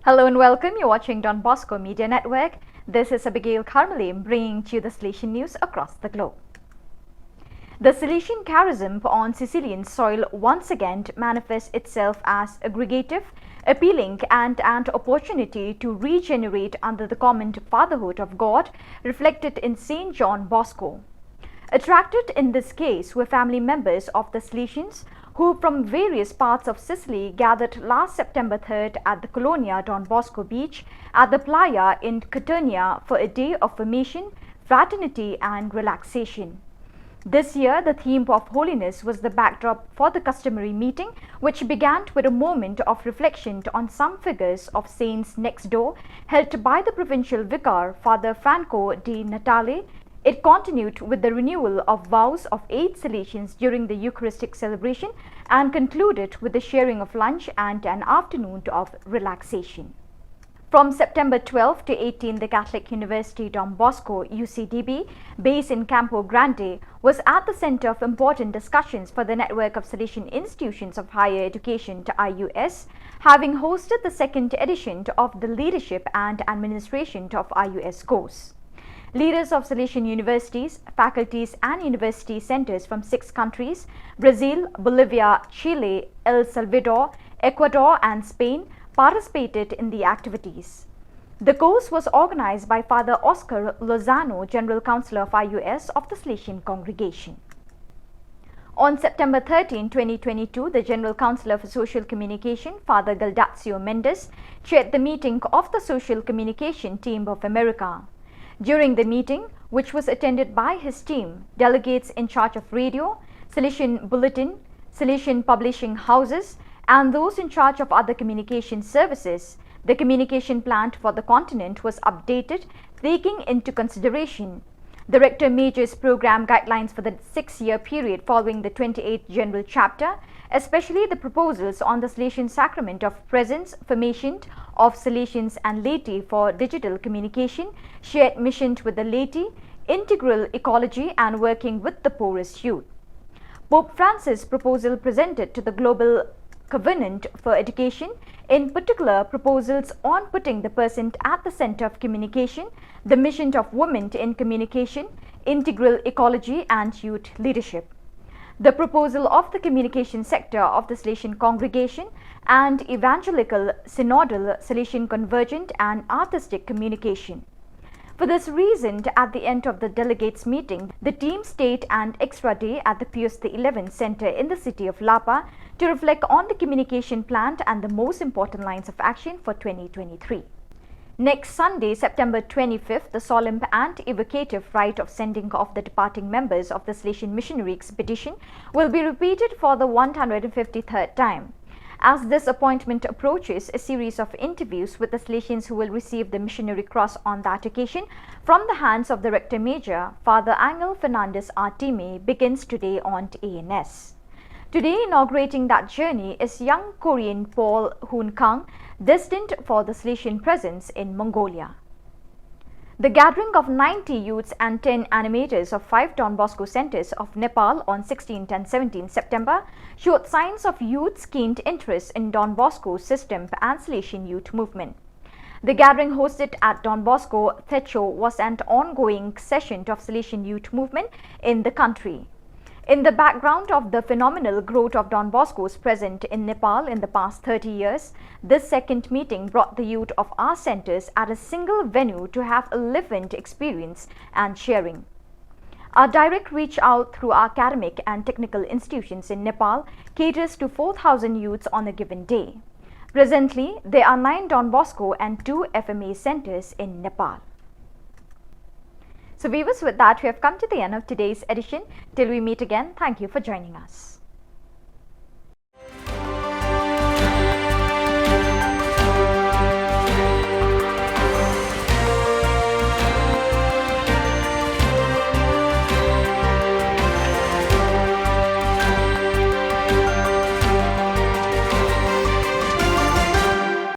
Hello and welcome. You're watching Don Bosco Media Network. This is Abigail Carmelim bringing to you the Salesian news across the globe. The Salesian charism on Sicilian soil once again manifests itself as aggregative, appealing and an opportunity to regenerate under the common fatherhood of God reflected in St. John Bosco. Attracted in this case were family members of the Salesians who from various parts of Sicily gathered last September 3rd at the Colonia Don Bosco beach at the playa in Catania for a day of formation, fraternity and relaxation. This year, the theme of holiness was the backdrop for the customary meeting, which began with a moment of reflection on some figures of saints next door, held by the provincial vicar, Father Franco di Natale. It continued with the renewal of vows of 8 Salesians during the Eucharistic celebration and concluded with the sharing of lunch and an afternoon of relaxation. From September 12 to 18, the Catholic University Don Bosco UCDB, based in Campo Grande, was at the center of important discussions for the network of Salesian institutions of higher education to IUS, having hosted the second edition of the Leadership and Administration of IUS course. Leaders of Salesian universities, faculties and university centers from 6 countries, Brazil, Bolivia, Chile, El Salvador, Ecuador and Spain, participated in the activities. The course was organized by Father Oscar Lozano, General Councillor of IUS of the Salesian Congregation. On September 13, 2022, the General Councillor for Social Communication, Father Galdazio Mendes, chaired the meeting of the Social Communication Team of America. During the meeting, which was attended by his team, delegates in charge of radio, Salesian Bulletin, Salesian Publishing Houses, and those in charge of other communication services, the communication plan for the continent was updated, taking into consideration the Rector Major's program guidelines for the 6-year period following the 28th General Chapter, especially the proposals on the Salesian Sacrament of Presence, Formation of Salesians and laity for digital communication, shared mission with the laity, integral ecology and working with the poorest youth. Pope Francis' proposal presented to the Global Covenant for Education, in particular proposals on putting the person at the center of communication, the mission of women in communication, integral ecology and youth leadership. The proposal of the communication sector of the Salesian Congregation and evangelical, synodal, Salesian convergent and artistic communication. For this reason, at the end of the delegates meeting, the team stayed an extra day at the Pius XI Center in the city of Lapa to reflect on the communication plan and the most important lines of action for 2023. Next Sunday, September 25th, the solemn and evocative rite of sending of the departing members of the Salesian Missionary Expedition will be repeated for the 153rd time. As this appointment approaches, a series of interviews with the Salesians who will receive the missionary cross on that occasion from the hands of the Rector Major, Father Angel Fernandez Artime, begins today on ANS. Today, inaugurating that journey is young Korean Paul Hoon Kang, destined for the Salesian presence in Mongolia. The gathering of 90 youths and 10 animators of 5 Don Bosco centers of Nepal on 16th and 17th September showed signs of youth's keen interest in Don Bosco's system and Salesian youth movement. The gathering hosted at Don Bosco Techo was an ongoing session of Salesian youth movement in the country. In the background of the phenomenal growth of Don Bosco's present in Nepal in the past 30 years, this second meeting brought the youth of our centers at a single venue to have a lived experience and sharing. Our direct reach out through our academic and technical institutions in Nepal caters to 4,000 youths on a given day. Presently, there are 9 Don Bosco and 2 FMA centers in Nepal. So viewers, with that, we have come to the end of today's edition. Till we meet again, thank you for joining us.